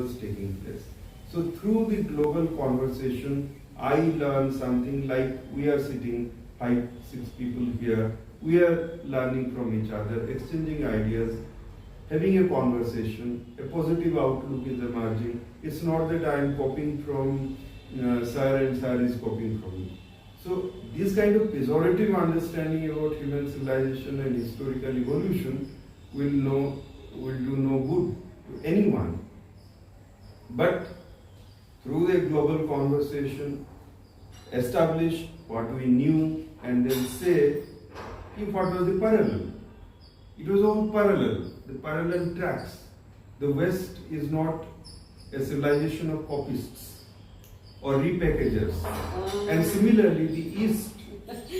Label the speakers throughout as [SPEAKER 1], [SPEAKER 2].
[SPEAKER 1] was taking place. So through the global conversation, I learned something like we are sitting 5, 6 people here, we are learning from each other, exchanging ideas, having a conversation, a positive outlook is emerging. It's not that I am copying from Sir and Sir is copying from me. So this kind of pejorative understanding about human civilization and historical evolution will do no good to anyone. But through the global conversation, establish what we knew and then say what was the parallel. It was all parallel, the parallel tracks. The West is not a civilization of copyists or repackagers. And similarly, the East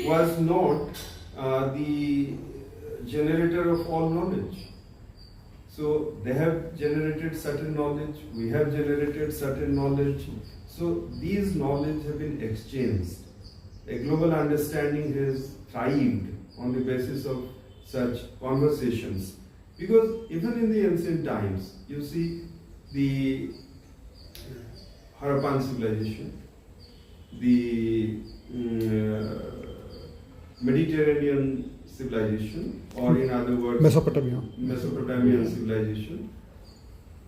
[SPEAKER 1] was not the generator of all knowledge. So they have generated certain knowledge, we have generated certain knowledge. So these knowledge have been exchanged. A global understanding has thrived on the basis of such conversations. Because even in the ancient times, you see the Harappan civilization, the Mediterranean civilization, or in other words, Mesopotamian civilization,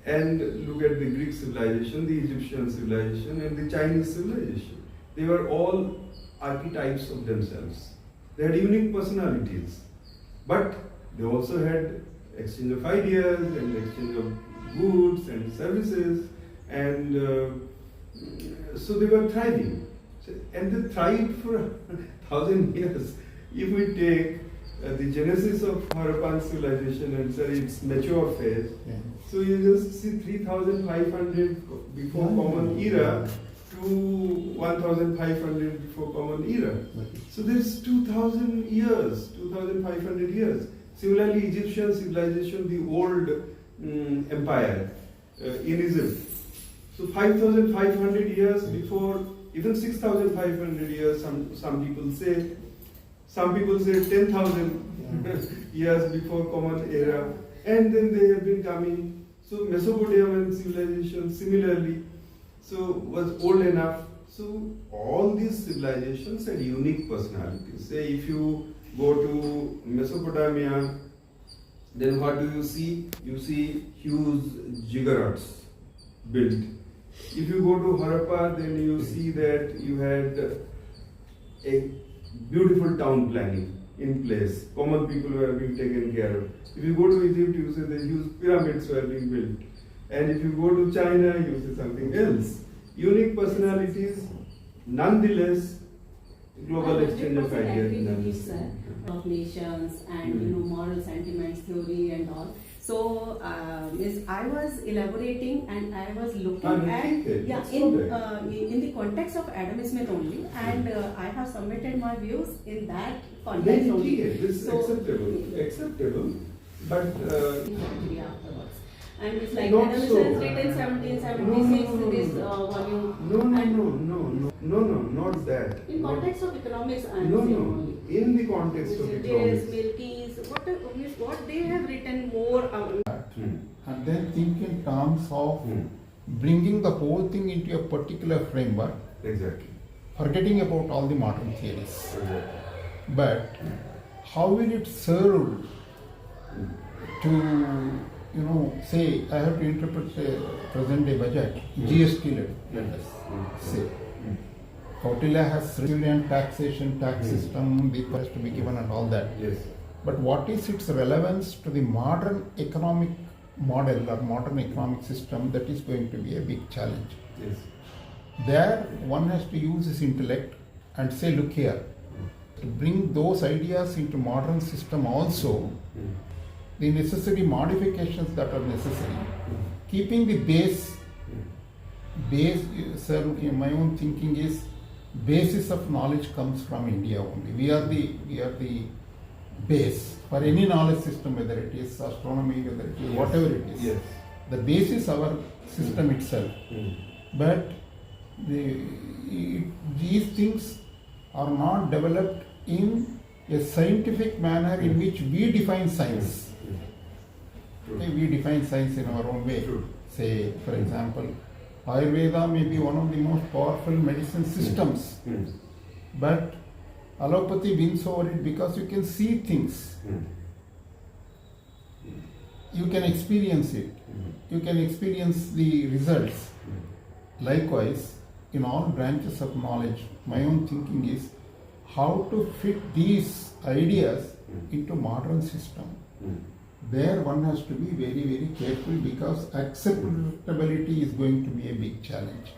[SPEAKER 1] and look at the Greek civilization, the Egyptian civilization, and the Chinese civilization. They were all archetypes of themselves. They had unique personalities, but they also had exchange of ideas and exchange of goods and services, and so they were thriving. And they thrived for 1,000 years. If we take the genesis of Harappan civilization and say its mature phase, so you just see 3,500 before Common Era to 1,500 before Common Era. So there's 2,000 years, 2,500 years. Similarly, Egyptian civilization, the old empire in Egypt. So 5,500 years before, even 6,500 years, some people say. Some people say 10,000 years before Common Era. And then they have been coming. So Mesopotamian civilization similarly, so was old enough. So all these civilizations had unique personalities. Say if you go to Mesopotamia, then what do you see? You see huge ziggurats built. If you go to Harappa, then you see that you had a beautiful town planning in place. Common people were being taken care of. If you go to Egypt, you see the huge pyramids were being built. And if you go to China, you see something else. Unique personalities, nonetheless, global exchange of ideas.
[SPEAKER 2] Of nations and moral sentiments theory and all. So I was elaborating and I was looking at in the context of Adam Smith only, and I have submitted my views in that context only.
[SPEAKER 1] This is acceptable, but
[SPEAKER 2] afterwards. And it's like Adam Smith written 1776 this volume.
[SPEAKER 1] No, not that.
[SPEAKER 2] In context of economics, I am saying only.
[SPEAKER 1] In the context of economics.
[SPEAKER 2] Milkies, what they have written more.
[SPEAKER 3] And then think in terms of bringing the whole thing into a particular framework.
[SPEAKER 1] Exactly.
[SPEAKER 3] Forgetting about all the modern theories.
[SPEAKER 1] Exactly.
[SPEAKER 3] But how will it serve to, say I have to interpret the present day budget, GST let us say. Kautilya has resilient taxation, tax system, the has to be given and all that.
[SPEAKER 1] Yes.
[SPEAKER 3] But what is its relevance to the modern economic model or modern economic system? That is going to be a big challenge.
[SPEAKER 1] Yes.
[SPEAKER 3] There one has to use his intellect and say, look here, to bring those ideas into modern system also, the necessary modifications that are necessary, keeping the base, sir, in my own thinking is, basis of knowledge comes from India only. We are the base for any knowledge system, whether it is astronomy, whether it is whatever it is.
[SPEAKER 1] Yes.
[SPEAKER 3] The base is our system itself. But these things are not developed in a scientific manner in which we define science. Okay, we define science in our own way. Say, for example, Ayurveda may be one of the most powerful medicine systems, but allopathy wins over it because you can see things. You can experience it. You can experience the results. Likewise, in all branches of knowledge, my own thinking is how to fit these ideas into modern system. There one has to be very, very careful because acceptability is going to be a big challenge.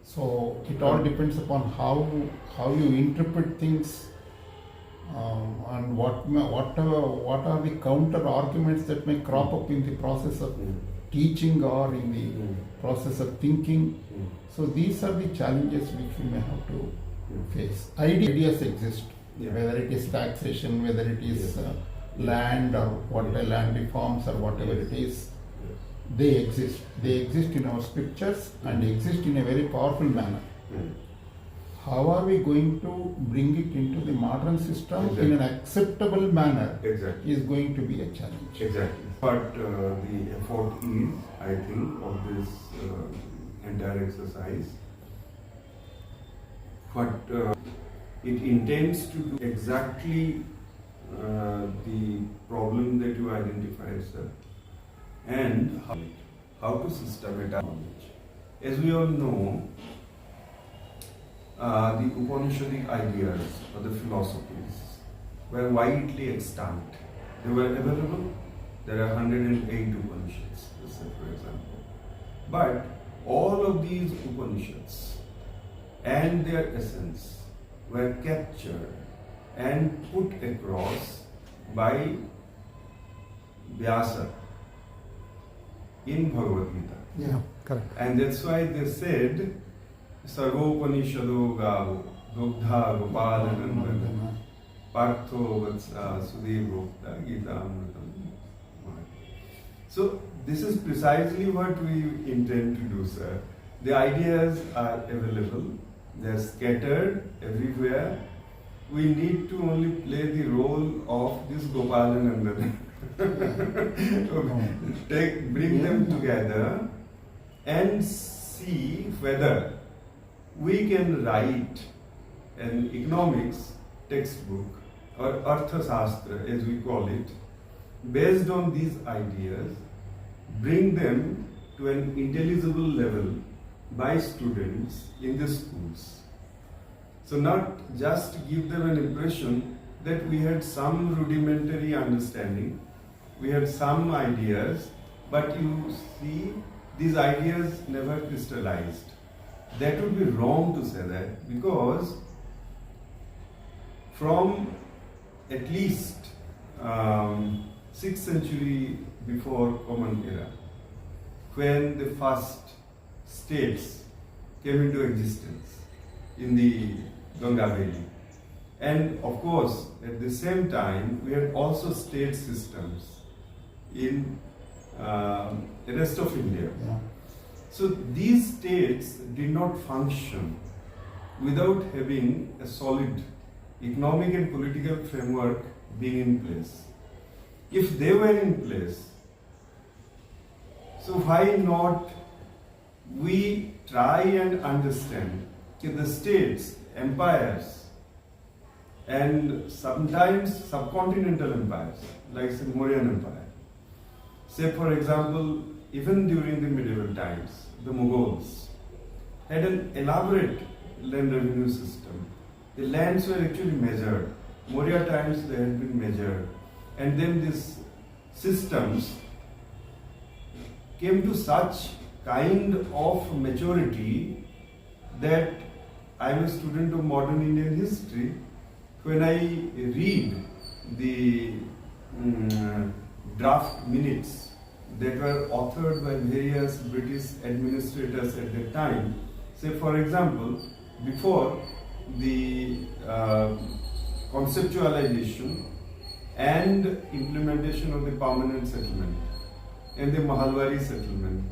[SPEAKER 3] So it all depends upon how you interpret things, and what are the counter arguments that may crop up in the process of teaching or in the process of thinking. So these are the challenges which we may have to face. Ideas exist, whether it is taxation, whether it is land or land reforms or whatever it is. They exist. They exist in our scriptures and exist in a very powerful manner. How are we going to bring it into the modern system in an acceptable manner is going to be a challenge.
[SPEAKER 1] Exactly. But the effort is, I think, of this entire exercise. But it intends to do exactly the problem that you identified, sir, and how to systematize knowledge. As we all know, the Upanishadic ideas or the philosophies were widely extant. They were available. There are 108 Upanishads, let's say, for example. But all of these Upanishads and their essence were captured and put across by Vyasa in Bhagavad Gita.
[SPEAKER 4] Yeah, correct.
[SPEAKER 1] And that's why they said, Sarvopanishado Gavo, Dogdha Gopalanandana, Partho Vatsa Sudevokta Gita Amritam. So this is precisely what we intend to do, sir. The ideas are available, they are scattered everywhere. We need to only play the role of this Gopalanandana. Bring them together and see whether we can write an economics textbook or Arthashastra as we call it, based on these ideas, bring them to an intelligible level by students in the schools. So not just give them an impression that we had some rudimentary understanding, we had some ideas, but you see these ideas never crystallized. That would be wrong to say that, because from at least 6th century before Common Era, when the first states came into existence in the Ganga Valley, and of course at the same time we had also state systems in the rest of India.
[SPEAKER 3] Yeah.
[SPEAKER 1] So these states did not function without having a solid economic and political framework being in place. If they were in place, so why not we try and understand that the states, empires, and sometimes subcontinental empires, like the Mauryan Empire. Say for example, even during the medieval times, the Mughals had an elaborate land revenue system. The lands were actually measured. Maurya times they had been measured. And then these systems came to such kind of maturity that I am a student of modern Indian history. When I read the draft minutes that were authored by various British administrators at that time, say for example, before the conceptualization and implementation of the permanent settlement and the Mahalwari settlement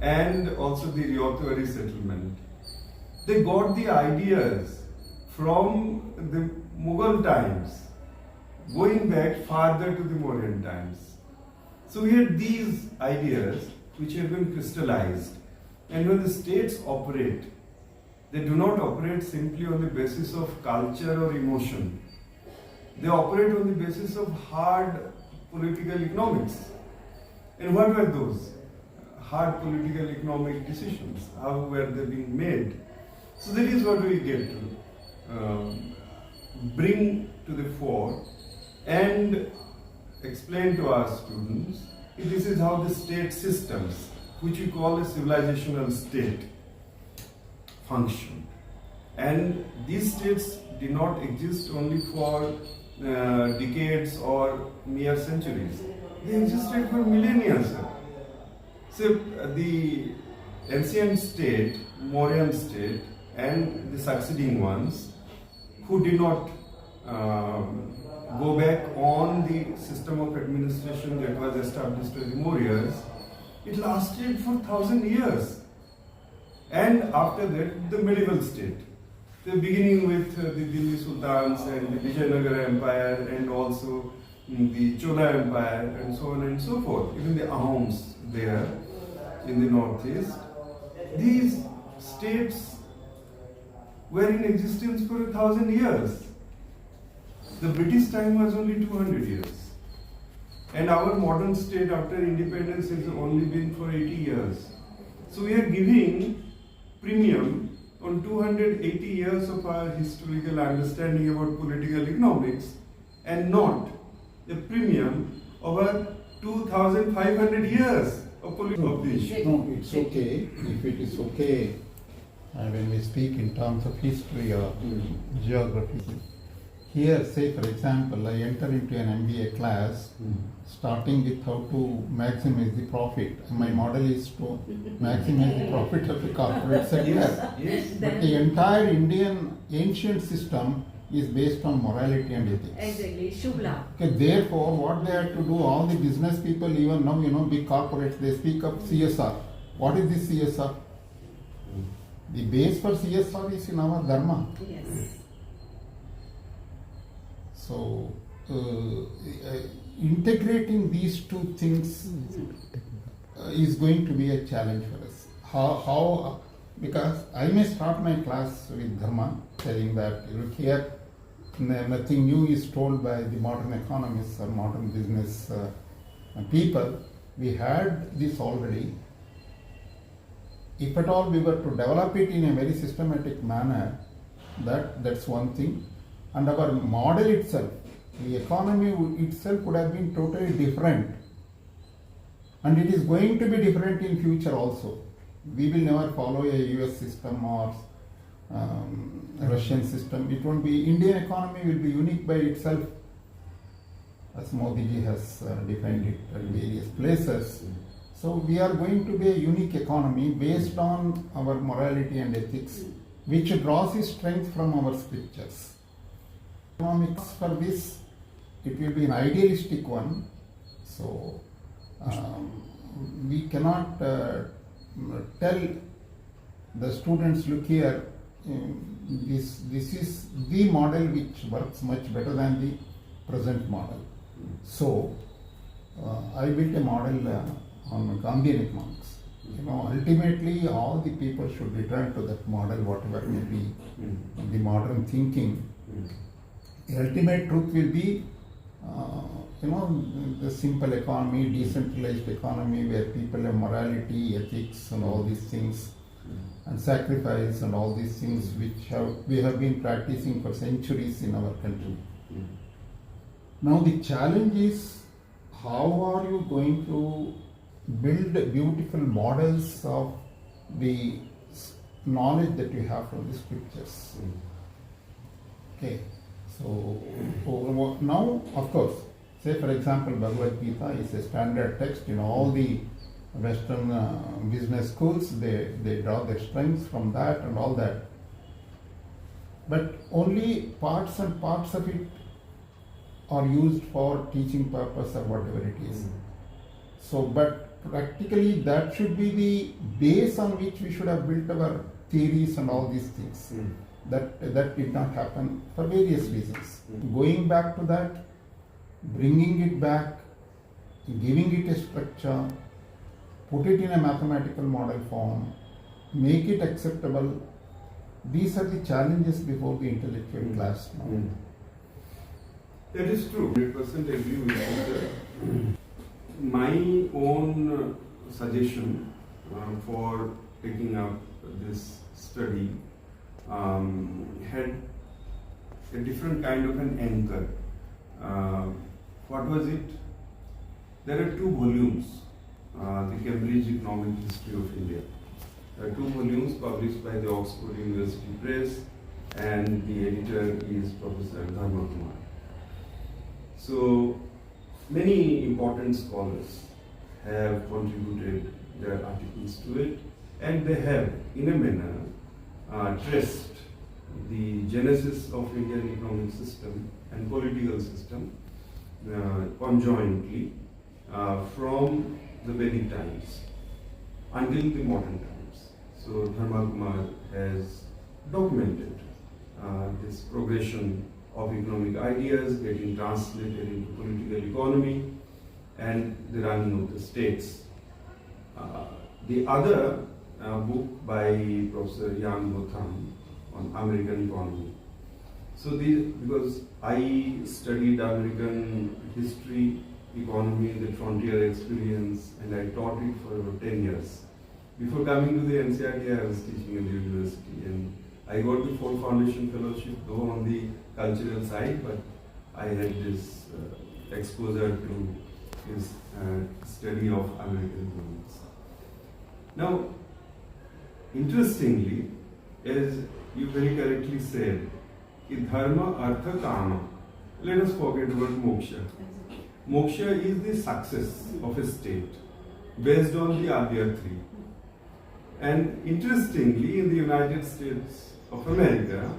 [SPEAKER 1] and also the Ryotwari settlement, they got the ideas from the Mughal times, going back farther to the Mauryan times. So we had these ideas which have been crystallized, and when the states operate, they do not operate simply on the basis of culture or emotion. They operate on the basis of hard political economics. And what were those hard political economic decisions? How were they being made? So that is what we get to bring to the fore and explain to our students. This is how the state systems, which we call a civilizational state, function. And these states did not exist only for decades or mere centuries. They existed for millennia, sir. So the ancient state, Mauryan state, and the succeeding ones, who did not go back on the system of administration that was established by the Mauryas, it lasted for 1,000 years. And after that, the medieval state. So beginning with the Delhi Sultans and the Vijayanagara Empire, and also the Chola Empire, and so on and so forth. Even the Ahoms there in the northeast. These states were in existence for 1,000 years. The British time was only 200 years. And our modern state after independence has only been for 80 years. So we are giving premium on 280 years of our historical understanding about political economics, and not the premium over 2,500 years of political issue.
[SPEAKER 3] No, it's okay if it is okay when we speak in terms of history or geography. Here, say for example, I enter into an MBA class starting with how to maximize the profit. My model is to maximize the profit of the corporate sector.
[SPEAKER 1] Yes.
[SPEAKER 3] But the entire Indian ancient system is based on morality and ethics.
[SPEAKER 2] Exactly, Shubla.
[SPEAKER 3] Okay, therefore, what they have to do, all the business people, even now, big corporates, they speak of CSR. What is this CSR? The base for CSR is in our dharma.
[SPEAKER 2] Yes.
[SPEAKER 3] So, integrating these two things is going to be a challenge for us. How? Because I may start my class with dharma, saying that look here, nothing new is told by the modern economists or modern business people. We had this already. If at all we were to develop it in a very systematic manner, that's one thing. And our model itself, the economy itself would have been totally different. And it is going to be different in future also. We will never follow a US system or a Russian system. It won't be, Indian economy will be unique by itself, as Modi ji has defined it in various places. So we are going to be a unique economy based on our morality and ethics, which draws its strength from our scriptures. Economics for this, it will be an idealistic one. So we cannot tell the students, look here, this is the model which works much better than the present model. So I built a model on Gandhian economics. Ultimately all the people should return to that model, whatever may be the modern thinking. The ultimate truth will be, the simple economy, decentralized economy where people have morality, ethics and all these things, and sacrifice and all these things which we have been practicing for centuries in our country. Now the challenge is, how are you going to build beautiful models of the knowledge that you have from the scriptures? Okay. So now, of course, say for example, Bhagavad Gita is a standard text in all the Western business schools. They draw their strengths from that and all that. But only parts and parts of it are used for teaching purpose or whatever it is. So, but practically that should be the base on which we should have built our theories and all these things. That did not happen for various reasons. Going back to that, bringing it back giving it a structure, put it in a mathematical model form, make it acceptable. These are the challenges before the intellectual class now.
[SPEAKER 1] That is true. 100% agree with you, sir. My own suggestion for taking up this study had a different kind of an anchor. What was it? There are 2 volumes, the Cambridge Economic History of India. There are 2 volumes published by the Oxford University Press, and the editor is Professor Dharma Kumar. So many important scholars have contributed their articles to it, and they have, in a manner, traced the genesis of Indian economic system and political system conjointly from the Vedic times until the modern times. So Dharma Kumar has documented this progression of economic ideas getting translated into political economy and the running of the states. The other book by Professor Yang Botham on American economy. So because I studied American history, economy, the frontier experience, and I taught it for about 10 years. Before coming to the NCRT, I was teaching in the university, and I got the Ford Foundation Fellowship, though on the cultural side, but I had this exposure to his study of American economics. Now, interestingly, as you very correctly said, dharma, artha, kama. Let us forget about moksha. Moksha is the success of a state based on the earlier 3. And interestingly, in the United States of America,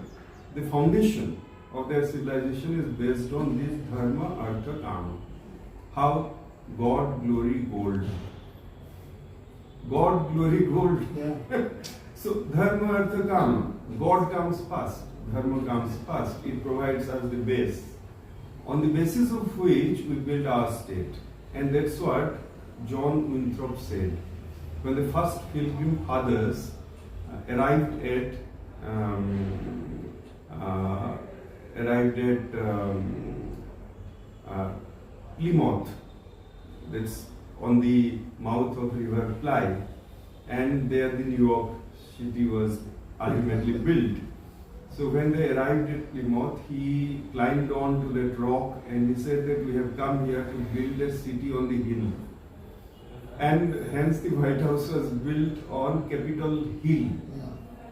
[SPEAKER 1] the foundation of their civilization is based on this dharma, artha, kama. How? God, glory, gold. God, glory, gold. Yeah. So dharma, artha, kama. God comes first. Dharma comes first. It provides us the base, on the basis of which we build our state. And that's what John Winthrop said. When the first Pilgrim Fathers arrived at Plymouth, that's on the mouth of River Clyde, and there the New York city was ultimately built. So when they arrived at Plymouth, he climbed on to that rock and he said that we have come here to build a city on the hill. And hence the White House was built on Capitol Hill.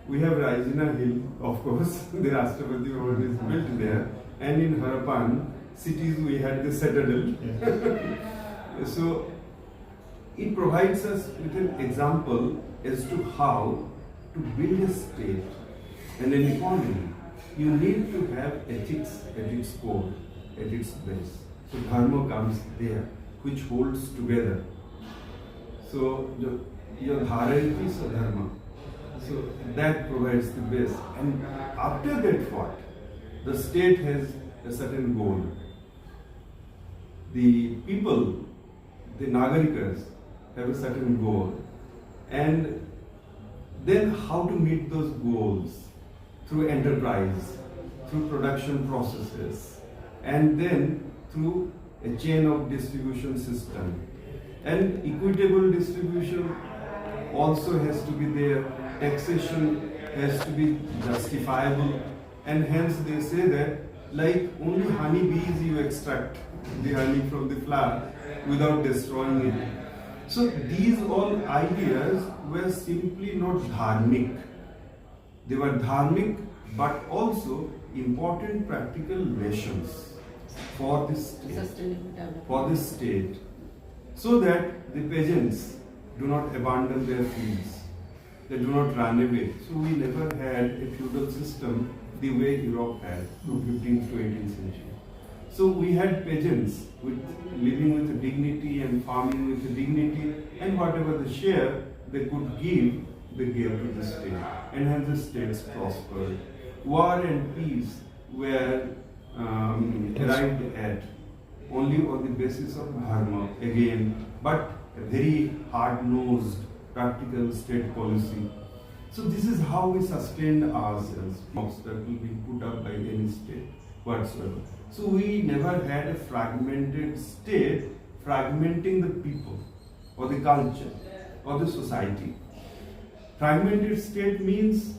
[SPEAKER 1] We have Raisina Hill, of course, the Rashtrapati Bhavan is built there. And in Harappan cities we had the citadel. So it provides us with an example as to how to build a state and an economy. You need to have ethics at its core, at its base. So dharma comes there, which holds together. So your dharma is dharma. So that provides the base. And after that what? The state has a certain goal. The people, the nagarikas, have a certain goal. And then how to meet those goals? Through enterprise, through production processes, and then through a chain of distribution system. And equitable distribution also has to be there. Taxation has to be justifiable, and hence they say that like only honeybees you extract the honey from the flower without destroying it. So these all ideas were simply not dharmic. They were dharmic but also important practical lessons for this state, so that the peasants do not abandon their fields, they do not run away. So we never had a feudal system the way Europe had from 15th to 18th century. So we had peasants living with dignity and farming with dignity, and whatever the share they could give, they gave to the state, and hence the states prospered. War and peace were arrived at only on the basis of dharma again, but a very hard-nosed practical state policy. So this is how we sustain ourselves. Obstacle being put up by any state whatsoever. So we never had a fragmented state fragmenting the people or the culture or the society. Fragmented state means,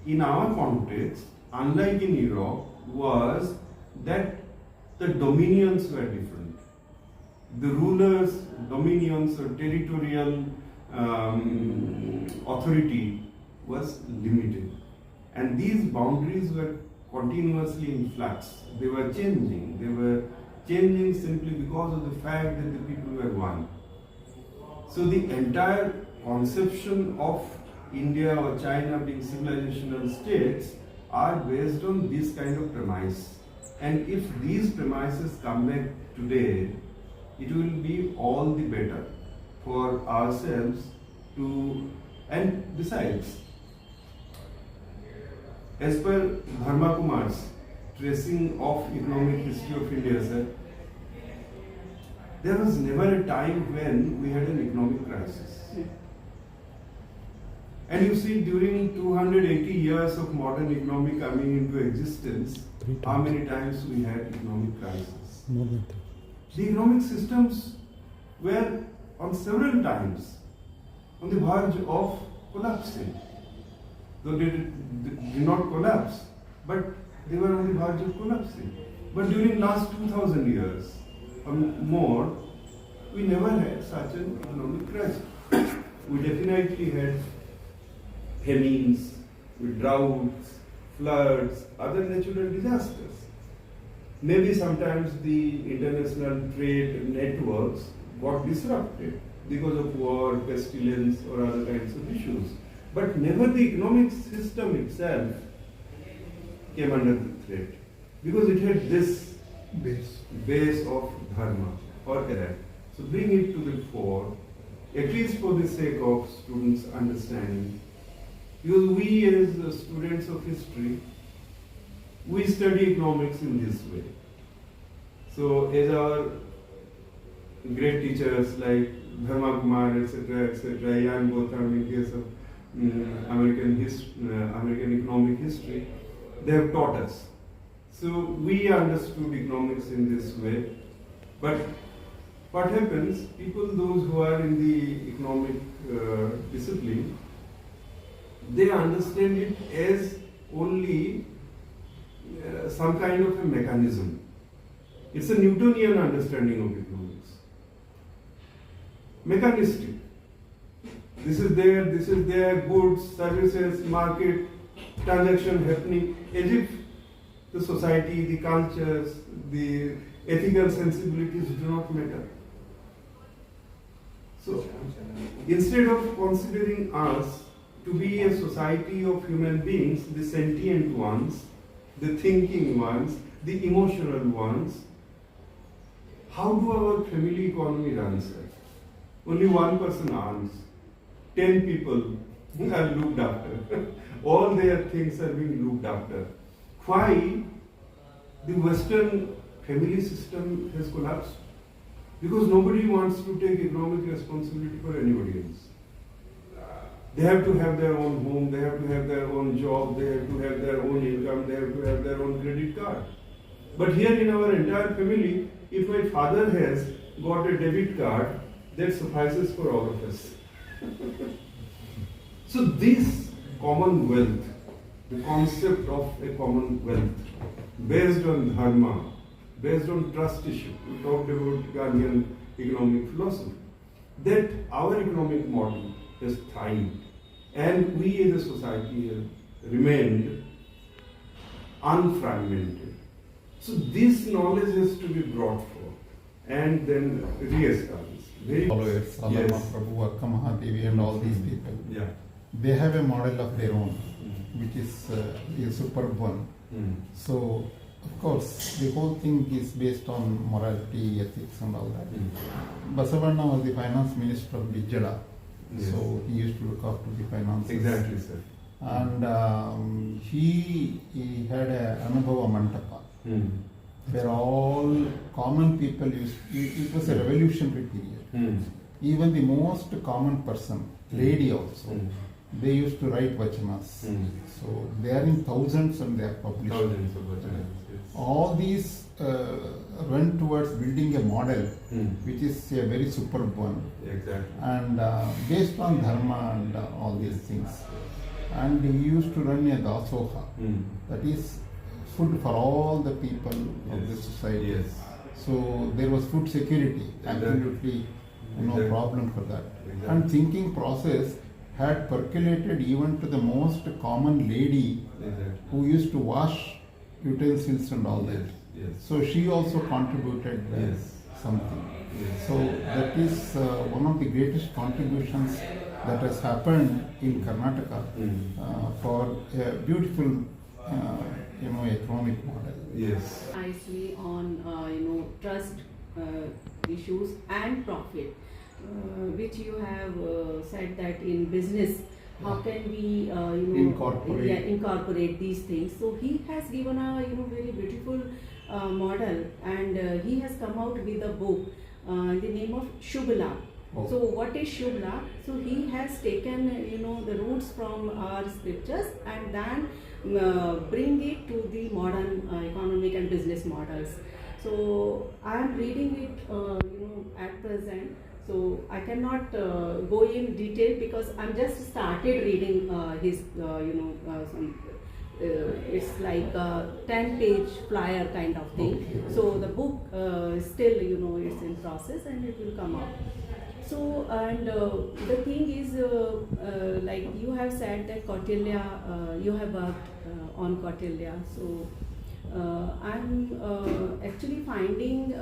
[SPEAKER 1] in our context, unlike in Europe, was that the dominions were different. The rulers, dominions or territorial authority was limited. And these boundaries were continuously in flux. They were changing. They were changing simply because of the fact that the people were one. So the entire conception of India or China being civilizational states are based on this kind of premise. And if these premises come back today, it will be all the better for ourselves to, and besides, as per Dharma Kumar's tracing of economic history of India, sir, there was never a time when we had an economic crisis. And you see, during 280 years of modern economy coming into existence, how many times we had economic crisis?
[SPEAKER 4] More than
[SPEAKER 1] The economic systems were on several times on the verge of collapsing. Though they did not collapse, but they were on the verge of collapsing. But during last 2000 years or more, we never had such an economic crisis. We definitely had famines, with droughts, floods, other natural disasters. Maybe sometimes the international trade networks got disrupted because of war, pestilence, or other kinds of issues. But never the economic system itself came under the threat, because it had this base of dharma or error. So bring it to the fore, at least for the sake of students' understanding. Because we as students of history, we study economics in this way. So as our great teachers like Dharma Kumar, etc., Jan Botham in case of American economic history, they have taught us. So we understood economics in this way. But what happens, people, those who are in the economic discipline, they understand it as only some kind of a mechanism. It's a Newtonian understanding of economics. Mechanistic. This is there, goods, services, market, transaction happening, as if the society, the cultures, the ethical sensibilities do not matter. So, instead of considering us to be a society of human beings, the sentient ones, the thinking ones, the emotional ones, how do our family economy run, sir? Only one person earns. 10 people are looked after. All their things are being looked after. Why the Western family system has collapsed? Because nobody wants to take economic responsibility for anybody else. They have to have their own home, they have to have their own job, they have to have their own income, they have to have their own credit card. But here in our entire family, if my father has got a debit card, that suffices for all of us. So this commonwealth, the concept of a commonwealth, based on dharma, based on trusteeship, we talked about Gandhian economic philosophy, that our economic model has thrived, and we as a society have remained unfragmented. So this knowledge has to be brought forth and then re-established.
[SPEAKER 3] Followers, Alama Prabhu, Akka Mahadevi, and all these people.
[SPEAKER 1] Yeah.
[SPEAKER 3] They have a model of their own, which is a superb one. So, of course, the whole thing is based on morality, ethics, and all that. Basavanna was the finance minister of Vijayada, so he used to look after the finances.
[SPEAKER 1] Exactly, sir.
[SPEAKER 3] And he had a Anubhava Mantapa. where all common people used. It was a revolutionary period. Even the most common person, lady also, they used to write vachanas. So they are in thousands and they are published.
[SPEAKER 1] Thousands of vachanas, yes.
[SPEAKER 3] All these went towards building a model, which is a very superb one.
[SPEAKER 1] Exactly.
[SPEAKER 3] And based on dharma and all these things. And he used to run a dasoha, that is food for all the people of the society.
[SPEAKER 1] Yes.
[SPEAKER 3] So there was food security, absolutely no problem for that. And thinking process had percolated even to the most common lady who used to wash utensils and all that.
[SPEAKER 1] Yes.
[SPEAKER 3] So she also contributed something.
[SPEAKER 1] Yes.
[SPEAKER 3] So that is one of the greatest contributions that has happened in Karnataka for a beautiful, economic model.
[SPEAKER 1] Yes.
[SPEAKER 2] Nicely on trust issues and profit, which you have said that in business, how can we incorporate these things? So he has given a very beautiful model, and he has come out with a book, the name of Shubla. So what is Shubla? So he has taken the roots from our scriptures and then bring it to the modern economic and business models. So I am reading it at present. So I cannot go in detail because I'm just started reading his it's like a 10-page flyer kind of thing. So the book still it's in process and it will come out. So and the thing is like you have said that Kautilya, you have worked on Kautilya. So I'm actually finding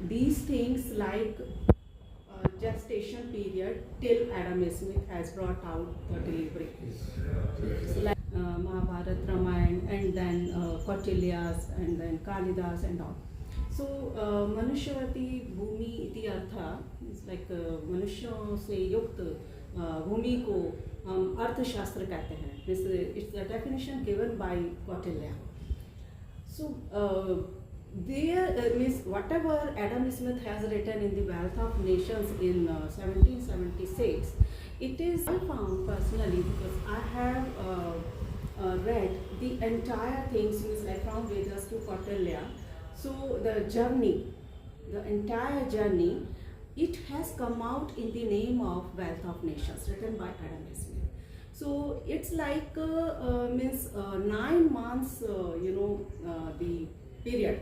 [SPEAKER 2] these things like gestation period till Adam Smith has brought out the delivery. So like Mahabharata, Ramayana, and then Kautilya's, and then Kalidas and all. So मनुष्यवती भूमि इति अर्थ is like मनुष्यों से युक्त भूमि को हम अर्थशास्त्र कहते हैं. This it's the definition given by Kautilya. So there means whatever Adam Smith has written in the Wealth of Nations in 1776, it is I found personally because I have read the entire things means like from Vedas to Kautilya. So the journey, the entire journey, it has come out in the name of Wealth of Nations, written by Adam Smith. So it's like means 9 months, the period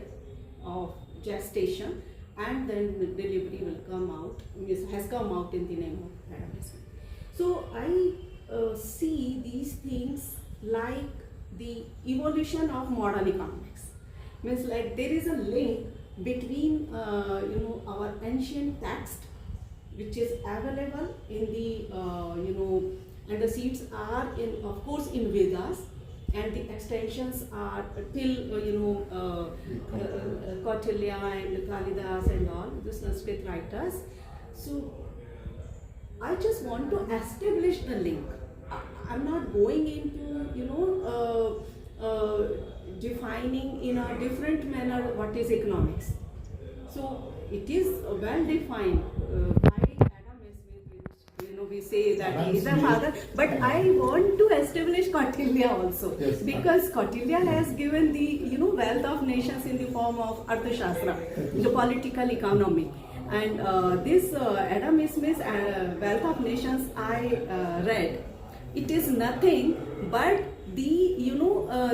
[SPEAKER 2] of gestation, and then the delivery will come out, has come out in the name of Adam Smith. So I see these things like the evolution of modern economics. Means like there is a link between our ancient text, which is available in the and the seeds are in, of course, in Vedas, and the extensions are till Kautilya and Kalidas and all the Sanskrit writers. So I just want to establish the link. I'm not going into defining in a different manner what is economics. So it is well defined by Adam Smith, which we say that he is the father. But I want to establish Kautilya also, because Kautilya has given the Wealth of Nations in the form of Arthashastra, the political economy. And this Adam Smith's Wealth of Nations I read. It is nothing but the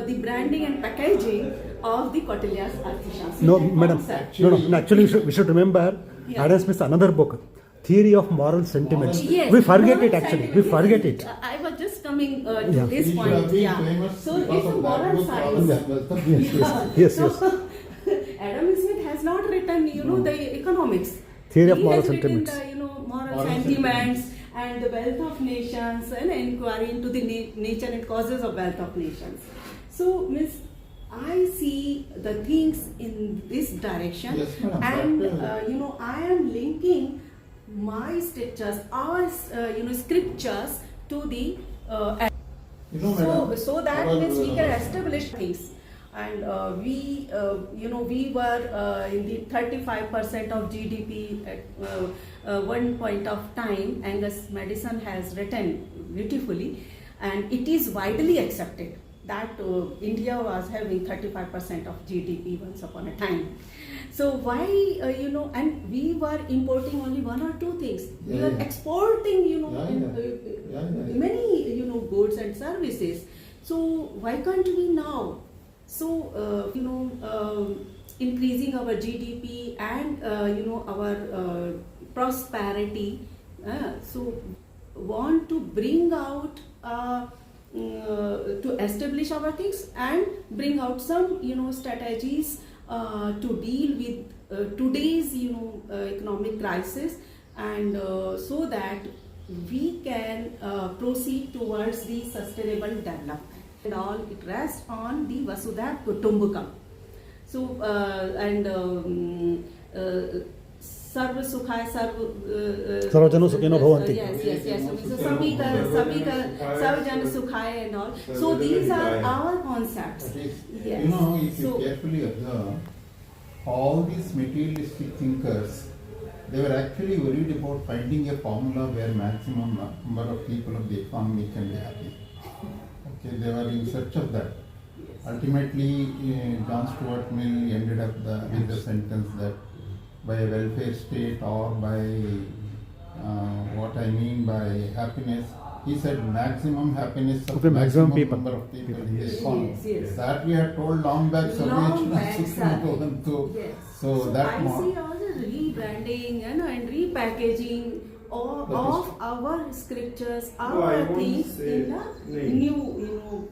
[SPEAKER 2] the branding and packaging of the Kautilya's Arthashastra.
[SPEAKER 4] No, madam. No. Actually, we should remember Adam Smith's another book, Theory of Moral Sentiments.
[SPEAKER 2] Yes,
[SPEAKER 4] we forget it actually. We forget it.
[SPEAKER 2] I was just coming to this point. So it's a moral science.
[SPEAKER 4] Yes.
[SPEAKER 2] So, Adam Smith has not written the economics.
[SPEAKER 4] Theory of Moral Sentiments.
[SPEAKER 2] He has written the moral sentiments and the Wealth of Nations and inquiry into the nature and causes of Wealth of Nations. So, Miss, I see the things in this direction, and I am linking my scriptures, our scriptures to the so that means we can establish things. and we were in the 35% of GDP at one point of time. Angus Madison has written beautifully, and it is widely accepted that India was having 35% of GDP once upon a time. So why, and we were importing only one or two things. We were exporting, many, goods and services. So why can't we now? So, increasing our GDP and, our prosperity. So want to bring out to establish our things and bring out some strategies to deal with today's economic crisis, and so that we can proceed towards the sustainable development. And all it rests on the Vasudha Kutumbakam. So Sarva Sukhay
[SPEAKER 4] Sarvajana Sukhino Bhavanti.
[SPEAKER 2] Yes. So Sarvajana Sukhay and all. So these are our concepts. Yes.
[SPEAKER 3] If you carefully observe, all these materialistic thinkers, they were actually worried about finding a formula where maximum number of people of the economy can be happy. Okay, they were in search of that. Ultimately, John Stuart Mill ended up with the sentence that by a welfare state, or by what I mean by happiness, he said maximum happiness of
[SPEAKER 4] maximum people.
[SPEAKER 3] Number of people in the economy.
[SPEAKER 2] Yes.
[SPEAKER 3] That we had told long back.
[SPEAKER 2] Yes.
[SPEAKER 3] So that
[SPEAKER 2] I see all the rebranding and repackaging of our scriptures, our things in a new,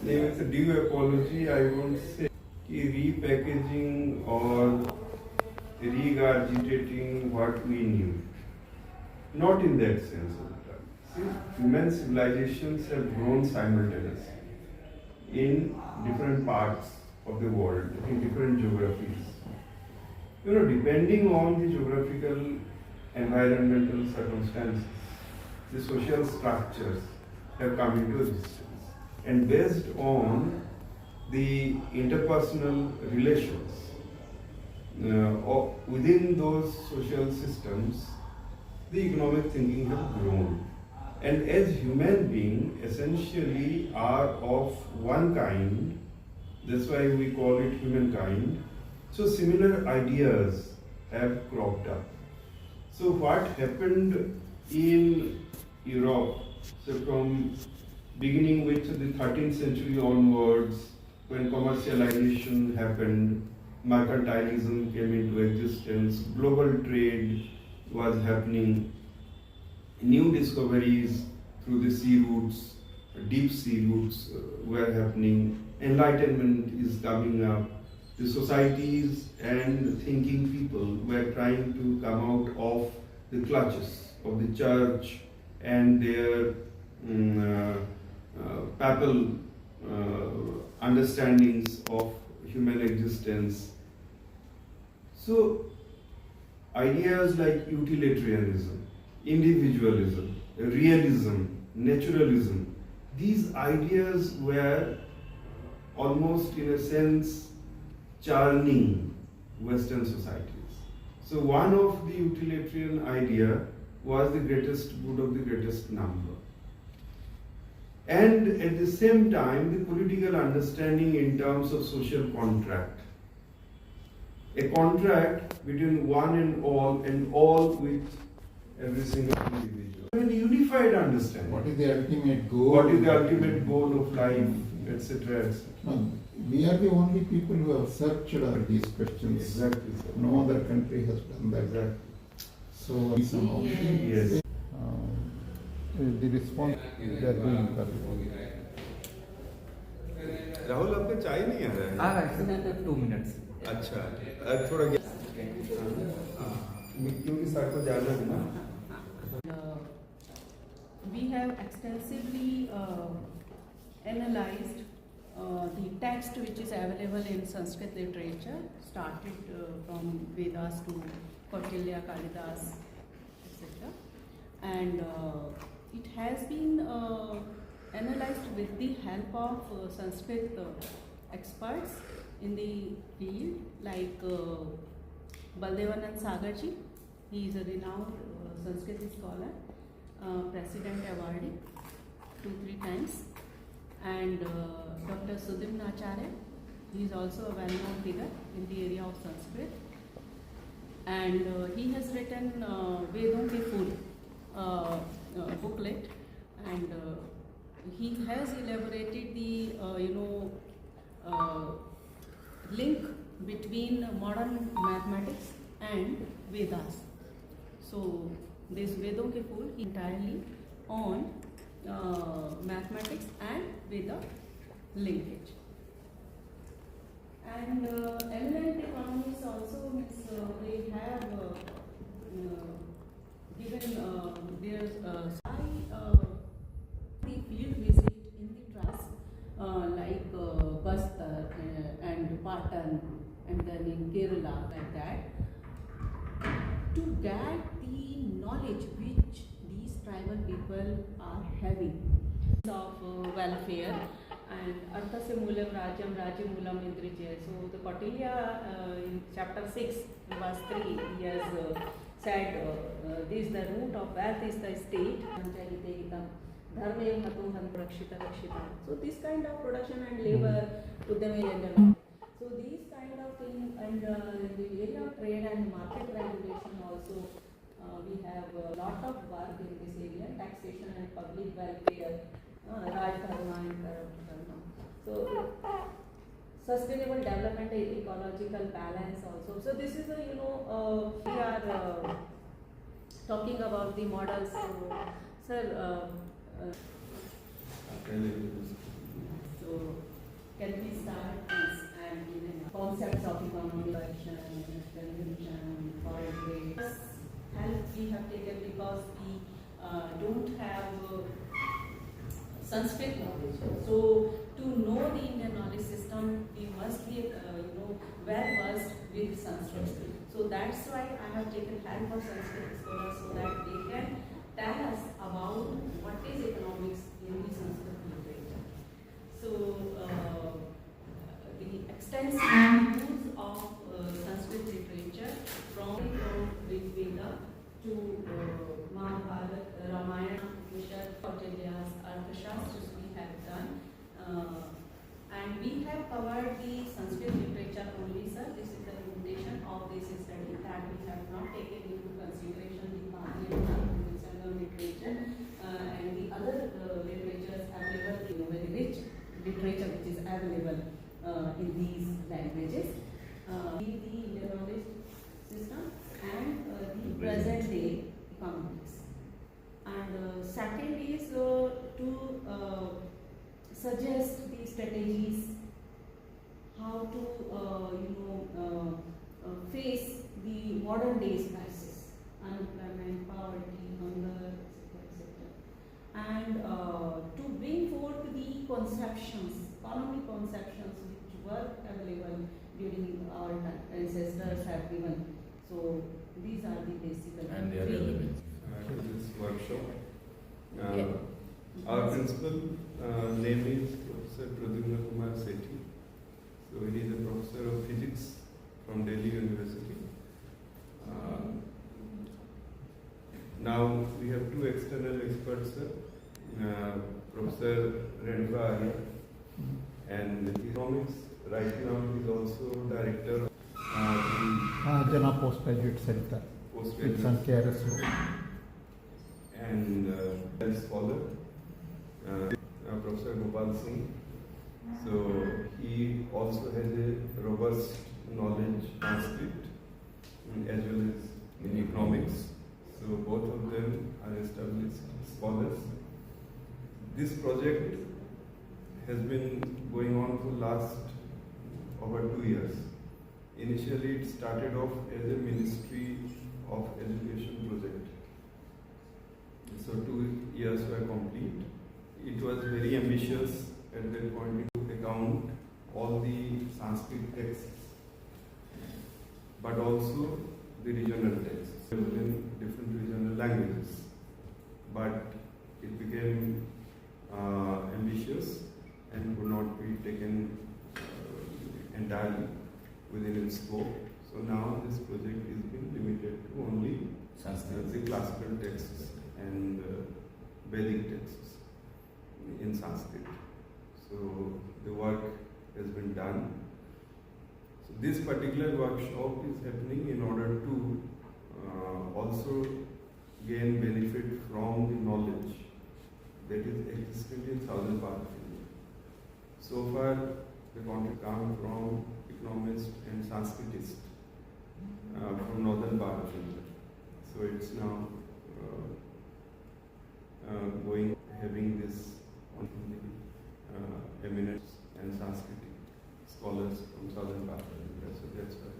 [SPEAKER 1] It's a due apology. I won't say repackaging or regurgitating what we knew. Not in that sense of the term. See, human civilizations have grown simultaneously in different parts of the world, in different geographies. Depending on the geographical, environmental circumstances, the social structures have come into existence. And based on the interpersonal relations within those social systems, the economic thinking has grown. And as human beings essentially are of one kind, that's why we call it humankind, so similar ideas have cropped up. So what happened in Europe, so from beginning with the 13th century onwards, when commercialization happened, mercantilism came into existence, global trade was happening, new discoveries through the sea routes, deep sea routes were happening, enlightenment is coming up, the societies and thinking people were trying to come out of the clutches of the church and their papal understandings of human existence. So ideas like utilitarianism, individualism, realism, naturalism, these ideas were almost in a sense churning Western societies. So one of the utilitarian idea was the greatest good of the greatest number. And at the same time, the political understanding in terms of social contract. A contract between one and all with every single individual. A unified understanding.
[SPEAKER 3] What is the ultimate goal?
[SPEAKER 1] What is the ultimate goal of life, etc., etc.
[SPEAKER 3] No, we are the only people who have searched out these questions.
[SPEAKER 1] Exactly. Sir.
[SPEAKER 3] No other country has done that.
[SPEAKER 1] Exactly.
[SPEAKER 3] So, somehow,
[SPEAKER 1] Yes.
[SPEAKER 3] the response they are doing that.
[SPEAKER 1] Rahul आपका चाय नहीं आ रहा है?
[SPEAKER 5] 2 minutes.
[SPEAKER 1] अच्छा, थोड़ा क्योंकि sir को जाना है ना.
[SPEAKER 2] We have extensively analyzed the text which is available in Sanskrit literature, started from Vedas to Kautilya, Kalidas, etc. And it has been analyzed with the help of Sanskrit experts in the field like Baldevanand Sagarji. He is a renowned Sanskrit scholar, President awardee 2-3 times, and Dr. Sudhimna Acharya. He is also a well-known figure in the area of Sanskrit, and he has written Vedon ke Phool booklet, and he has elaborated the link between modern mathematics and Vedas. So this Vedon ke Phool entirely on mathematics and Veda linkage. And eminent economists also they have given their the field visit in the trust like Bastar and Patan and then in Kerala like that, to get the knowledge which these tribal people are having of welfare and Artha se Moolam Rajyam Rajya Moolam Indrije. So the Kautilya in chapter 6 verse 3 he has said this the root of wealth is the state. So this kind of production and labor to them is. So these kind of things, and in the area of trade and market regulation also we have a lot of work in this area, taxation and public welfare, Raj Dharma and Dharma. So sustainable development, ecological balance also. So this is a we are talking about the models. So, sir. So can we start this and even concepts of economic action, consumption, foreign trade? Help we have taken because we don't have Sanskrit knowledge. So to know the Indian knowledge system, we must be well versed with Sanskrit. So that's why I have taken help of Sanskrit scholars so that they can tell us about what is economics in the Sanskrit literature. So the extensive use of Sanskrit literature from Rig Veda to Mahabharata, Ramayana, Upanishad, Kautilya's Arthashastras we have done, and we have covered the Sanskrit literature only, sir. This is the limitation of this study, that we have not taken into consideration the Pali and Sanskrit literature and the other literatures available, very rich literature which is available in these languages. The Indian knowledge system and the present day economics. And second is to suggest the strategies how to face the modern days crisis, unemployment, poverty, hunger, etc. And to bring forth the conceptions, economic conceptions which were available during our ancestors have given. So these are the basic
[SPEAKER 1] and the other elements to this workshop. Our principal name is Professor Pradyumna Kumar Sethi. So he is a professor of physics from Delhi University. Now we have two external experts, Professor Renva Arya, and economics. Right now he is also director of
[SPEAKER 3] Jana Postgraduate Center. It's on KRS Road.
[SPEAKER 1] And a scholar, Professor Gopal Singh. So he also has a robust knowledge in Sanskrit as well as in economics. So both of them are established scholars. This project has been going on for last over 2 years. Initially it started off as a Ministry of Education project. So 2 years were complete. It was very ambitious at that point to account all the Sanskrit texts, but also the regional texts in different regional languages. But it became ambitious and could not be taken entirely within its scope. So now this project is being limited to only the classical texts and Vedic texts in Sanskrit. So the work has been done. So this particular workshop is happening in order to also gain benefit from the knowledge that is existent in southern part of India. So far, the content comes from economists and Sanskritists from northern part of India. So it's now having this on the eminent and Sanskritic scholars from southern part of India. So that's why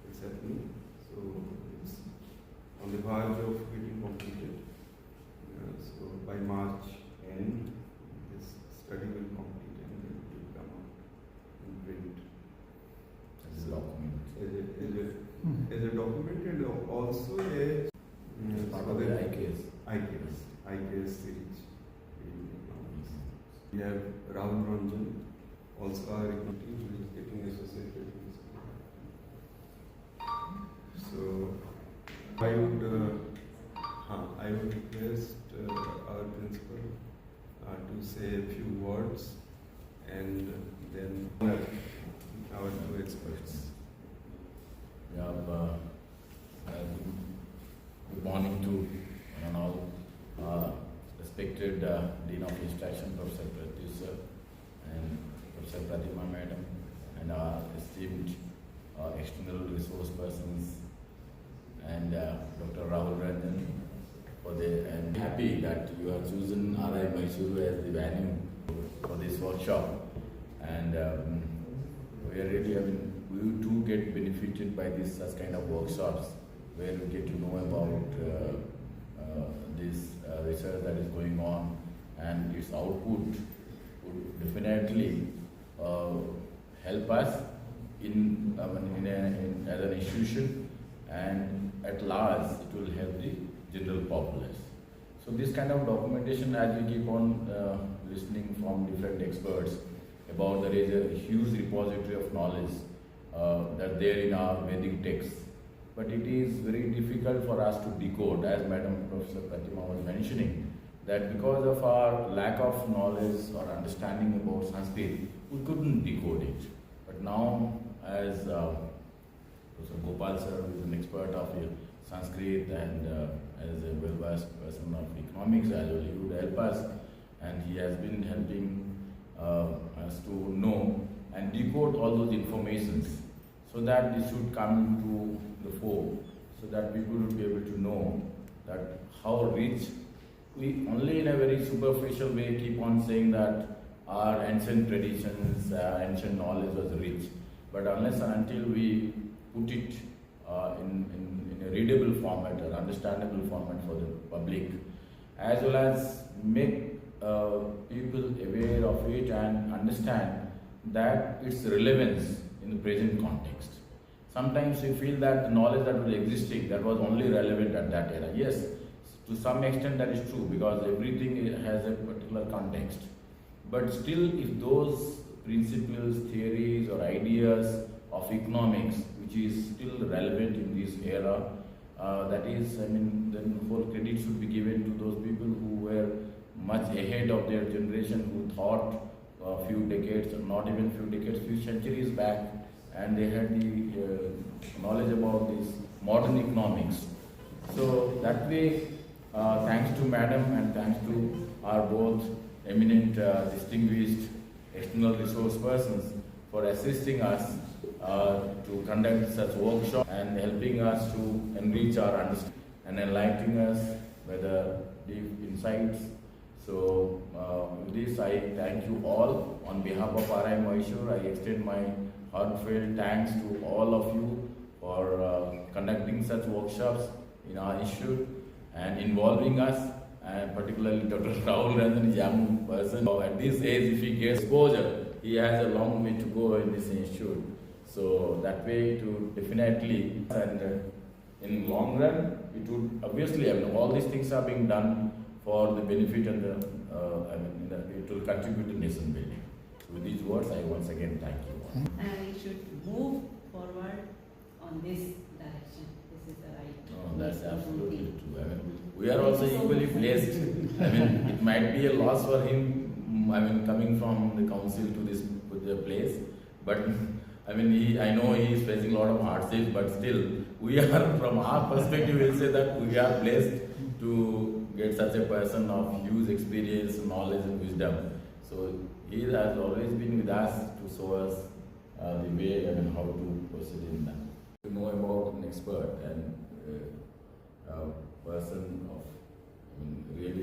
[SPEAKER 1] it's happening. So it's on the verge of getting completed. So by March end, this study will complete and then it will come out in print.
[SPEAKER 5] As a document.
[SPEAKER 1] As a document and also a
[SPEAKER 5] part of the
[SPEAKER 1] IKS series. We have Rahul Ranjan, also our economist, who is getting associated with this. So I would request our principal to say a few words and then our two experts.
[SPEAKER 5] Yeah, good morning to all respected Dean of Instruction, Professor Pratyush sir, and Professor Pratima madam, and our esteemed external resource persons, and Dr. Rahul Ranjan. I'm happy that you have chosen RI Mysuru as the venue for this workshop, and we are really, we too get benefited by this such kind of workshops where we get to know about this research that is going on, and its output would definitely help us in as an institution, and at large it will help the general populace. So this kind of documentation, as we keep on listening from different experts about there is a huge repository of knowledge that there in our Vedic texts, but it is very difficult for us to decode, as Madam Professor Pratima was mentioning, that because of our lack of knowledge or understanding about Sanskrit, we couldn't decode it. But now, as Professor Gopal sir, who is an expert of Sanskrit and as a well-versed person of economics as well, he would help us, and he has been helping us to know and decode all those informations, so that this should come to the fore, so that people would be able to know that how rich. We only in a very superficial way keep on saying that our ancient traditions, ancient knowledge was rich, but unless and until we put it in a readable format, an understandable format for the public, as well as make people aware of it and understand that its relevance in the present context. Sometimes we feel that the knowledge that was existing, that was only relevant at that era. Yes, to some extent that is true, because everything has a particular context. But still, if those principles, theories or ideas of economics, which is still relevant in this era, that is, then whole credit should be given to those people who were much ahead of their generation, who thought a few decades, or not even few decades, few centuries back, and they had the knowledge about this modern economics. So that way, thanks to Madam and thanks to our both eminent, distinguished external resource persons for assisting us to conduct such workshop and helping us to enrich our understanding and enlightening us with deep insights. So with this, I thank you all. On behalf of RI Mysuru, I extend my heartfelt thanks to all of you for conducting such workshops in our institute and involving us, and particularly Dr. Rahul Ranjan, a young person. At this age, if he gets exposure, he has a long way to go in this institute. So that way to definitely, and in long run, it would obviously, all these things are being done for the benefit and it will contribute to nation building. So with these words, I once again thank you all.
[SPEAKER 2] and it should move forward on this direction. This is the right.
[SPEAKER 5] No, that's absolutely true. I mean, we are also equally blessed. I mean, it might be a loss for him. I mean, coming from the council to this place, but I mean, I know he is facing a lot of hardships, but still, we are, from our perspective, we'll say that we are blessed to get such a person of huge experience, knowledge, and wisdom. So he has always been with us to show us the way and how to proceed in that. To know about an expert and a person of, I mean, really